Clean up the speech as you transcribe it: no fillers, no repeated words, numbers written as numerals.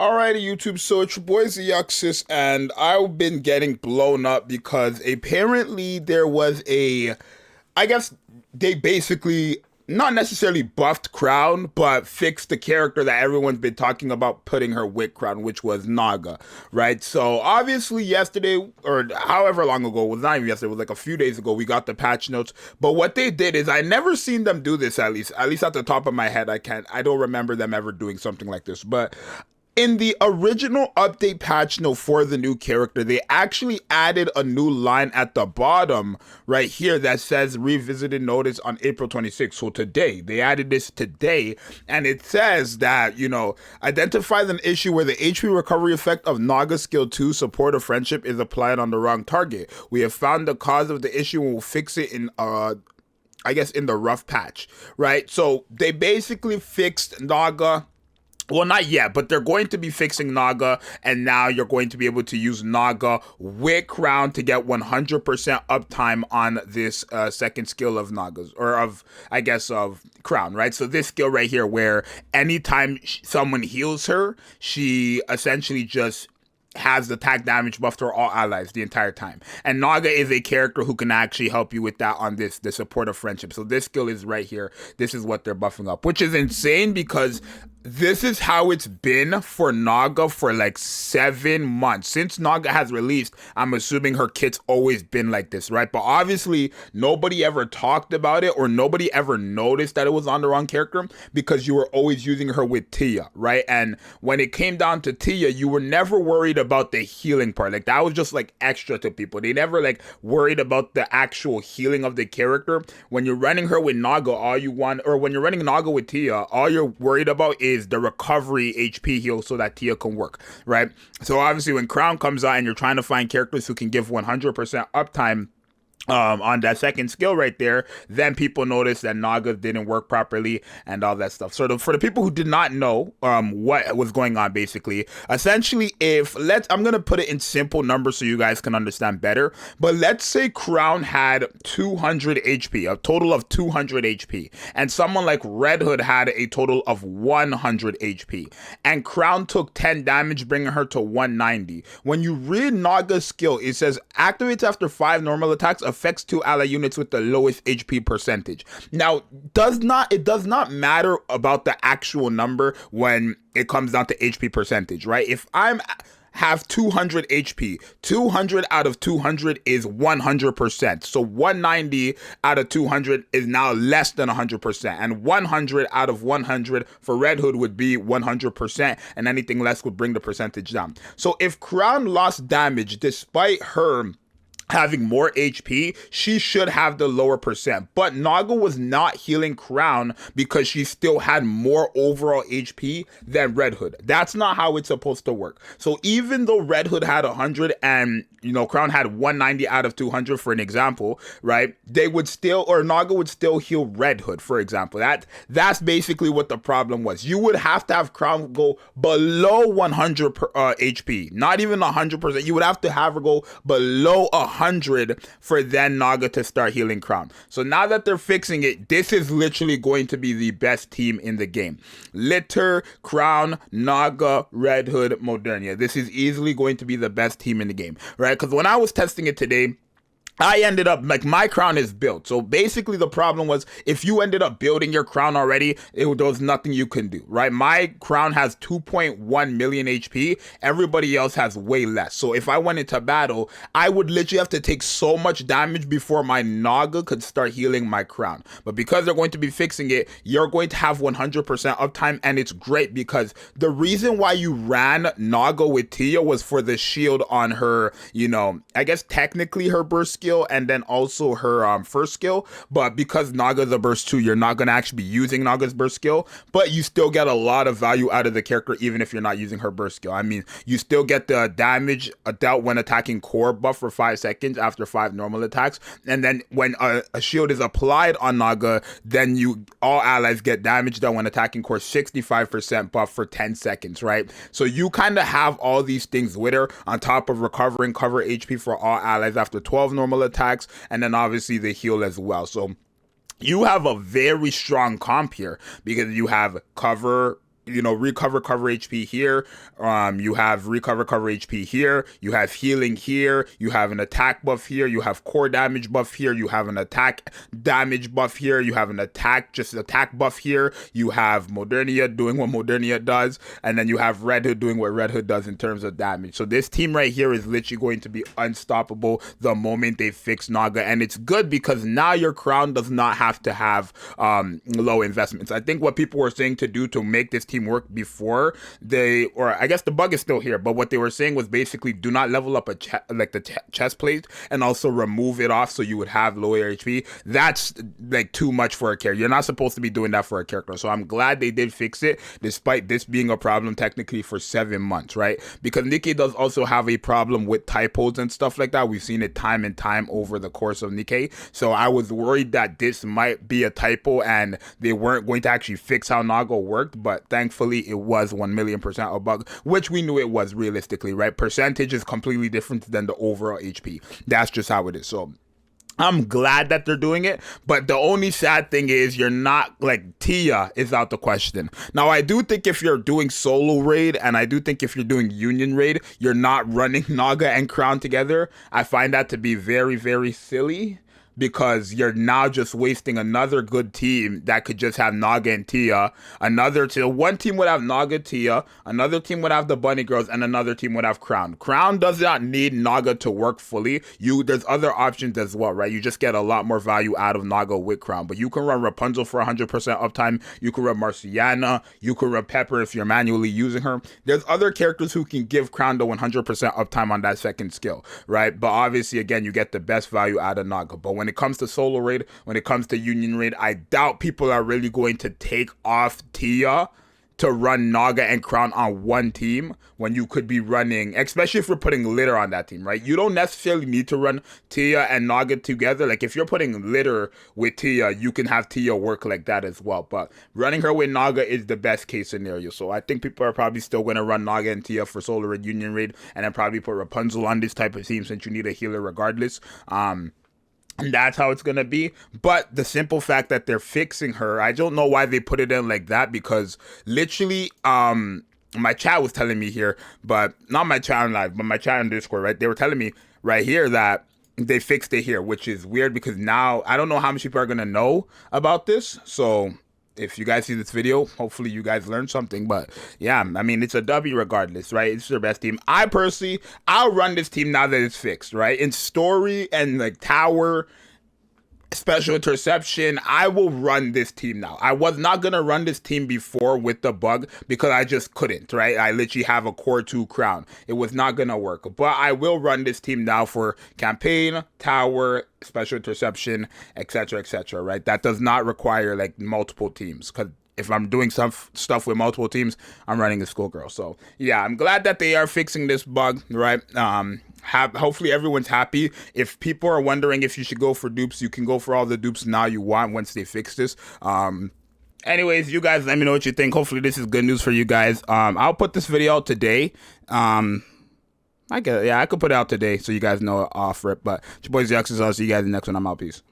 Alrighty, YouTube. So it's your boy Zxous, and I've been getting blown up because apparently there was I guess they basically not necessarily buffed Crown, but fixed the character that everyone's been talking about putting her with Crown, which was Naga, right? So obviously yesterday, or however long ago, it was not even yesterday, it was like a few days ago, we got the patch notes. But what they did is I never seen them do this, at least at the top of my head. I don't remember them ever doing something like this. But in the original update patch note for the new character, they actually added a new line at the bottom right here that says revisited notice on April 26th. So today, they added this today, and it says that, identifies an issue where the HP recovery effect of Naga skill 2 support of friendship is applied on the wrong target. We have found the cause of the issue and will fix it in I guess in the rough patch, right? So they basically fixed Naga. Well, not yet, but they're going to be fixing Naga, and now you're going to be able to use Naga with Crown to get 100% uptime on this second skill of Naga's, or of Crown, right? So this skill right here, where anytime someone heals her, she essentially just has attack damage buff to all allies the entire time. And Naga is a character who can actually help you with that on the support of friendship. So this skill is right here. This is what they're buffing up, which is insane because this is how it's been for Naga for like 7 months. Since Naga has released, I'm assuming her kit's always been like this, right? But obviously, nobody ever talked about it or nobody ever noticed that it was on the wrong character because you were always using her with Tia, right? And when it came down to Tia, you were never worried about the healing part. Like, that was just like extra to people. They never like worried about the actual healing of the character. When you're running her with Naga, when you're running Naga with Tia, all you're worried about is the recovery HP heal so that Tia can work, right? So obviously when Crown comes out and you're trying to find characters who can give 100% uptime on that second skill right there, then people notice that Naga didn't work properly and all that stuff. So for the people who did not know what was going on, basically, essentially, I'm gonna put it in simple numbers so you guys can understand better, but let's say Crown had 200 HP, a total of 200 HP, and someone like Red Hood had a total of 100 HP, and Crown took 10 damage, bringing her to 190. When you read Naga's skill, it says activates after 5 normal attacks, affects 2 ally units with the lowest HP percentage. Now, it does not matter about the actual number when it comes down to HP percentage, right? If have 200 HP, 200 out of 200 is 100%. So 190 out of 200 is now less than 100%. And 100 out of 100 for Red Hood would be 100%, and anything less would bring the percentage down. So if Crown lost damage despite her having more HP, she should have the lower percent. But Naga was not healing Crown because she still had more overall HP than Red Hood. That's not how it's supposed to work. So even though Red Hood had 100 and Crown had 190 out of 200, for an example, right? Naga would still heal Red Hood, for example. That's basically what the problem was. You would have to have Crown go below 100 HP, not even 100%. You would have to have her go below 100 for then Naga to start healing Crown. So now that they're fixing it, this is literally going to be the best team in the game. Litter, Crown, Naga, Red Hood, Modernia. This is easily going to be the best team in the game, right? Because when I was testing it today, I ended up, like, my Crown is built. So basically the problem was, if you ended up building your Crown already, there was nothing you can do, right? My Crown has 2.1 million HP. Everybody else has way less. So if I went into battle, I would literally have to take so much damage before my Naga could start healing my Crown. But because they're going to be fixing it, you're going to have 100% uptime, and it's great because the reason why you ran Naga with Tia was for the shield on her, I guess technically her burst skill, and then also her first skill, but because Naga's a burst 2, you're not going to actually be using Naga's burst skill, but you still get a lot of value out of the character even if you're not using her burst skill. I mean, you still get the damage dealt when attacking core buff for 5 seconds after 5 normal attacks, and then when a shield is applied on Naga, then all allies get damage dealt when attacking core 65% buff for 10 seconds, right? So you kind of have all these things with her on top of recovering cover HP for all allies after 12 normal attacks, and then obviously the heal as well. So you have a very strong comp here because you have cover recover cover HP here. You have recover cover HP here. You have healing here. You have an attack buff here. You have core damage buff here. You have an attack damage buff here. You have an attack buff here. You have Modernia doing what Modernia does, and then you have Red Hood doing what Red Hood does in terms of damage. So this team right here is literally going to be unstoppable the moment they fix Naga, and it's good because now your crown does not have to have low investments. I think what people were saying to do to make this team work before or I guess the bug is still here, but what they were saying was basically do not level up the chest plate and also remove it off so you would have lower HP. That's like too much for a character. You're not supposed to be doing that for a character. So I'm glad they did fix it, despite this being a problem technically for 7 months, right? Because Nikke does also have a problem with typos and stuff like that. We've seen it time and time over the course of Nikke. So I was worried that this might be a typo and they weren't going to actually fix how Naga worked, but thankfully it was 1,000,000% a bug, which we knew it was realistically, right? Percentage is completely different than the overall HP. That's just how it is. So I'm glad that they're doing it, but the only sad thing is you're not, like, Tia is out the question. Now, I do think if you're doing solo raid, and I do think if you're doing union raid, you're not running Naga and Crown together. I find that to be very, very silly, because you're now just wasting another good team that could just have Naga and Tia. One team would have Naga, Tia, another team would have the Bunny Girls, and another team would have Crown. Crown does not need Naga to work fully. There's other options as well, right? You just get a lot more value out of Naga with Crown. But you can run Rapunzel for 100% uptime. You can run Marciana. You can run Pepper if you're manually using her. There's other characters who can give Crown the 100% uptime on that second skill, right? But obviously, again, you get the best value out of Naga. But when it comes to solo raid, when it comes to union raid, I doubt people are really going to take off Tia to run Naga and Crown on one team when you could be running, especially if you're putting Litter on that team, right? You don't necessarily need to run Tia and Naga together. Like, if you're putting Litter with Tia, you can have Tia work like that as well. But running her with Naga is the best case scenario. So I think people are probably still going to run Naga and Tia for solo raid, union raid, and then probably put Rapunzel on this type of team since you need a healer regardless. And that's how it's going to be. But the simple fact that they're fixing her, I don't know why they put it in like that, because literally, my chat was telling me here, but not my chat on live, but my chat on Discord, right? They were telling me right here that they fixed it here, which is weird because now I don't know how many people are going to know about this. So if you guys see this video, hopefully you guys learned something. But yeah, I mean, it's a W regardless, right? It's their best team. I'll run this team now that it's fixed, right? In story and like tower, special interception, I will run this team now. I was not going to run this team before with the bug because I just couldn't, right? I literally have a core 2 crown. It was not going to work. But I will run this team now for campaign, tower, special interception, etc., right? That does not require like multiple teams, because if I'm doing stuff with multiple teams, I'm running a schoolgirl. So yeah, I'm glad that they are fixing this bug, right? Hopefully everyone's happy. If people are wondering if you should go for dupes, you can go for all the dupes now you want once they fix this. Anyways, you guys let me know what you think. Hopefully this is good news for you guys. I'll put this video out today. I could put it out today so you guys know off rip. But it's your boy Zxous. I'll see you guys in the next one. I'm out. Peace.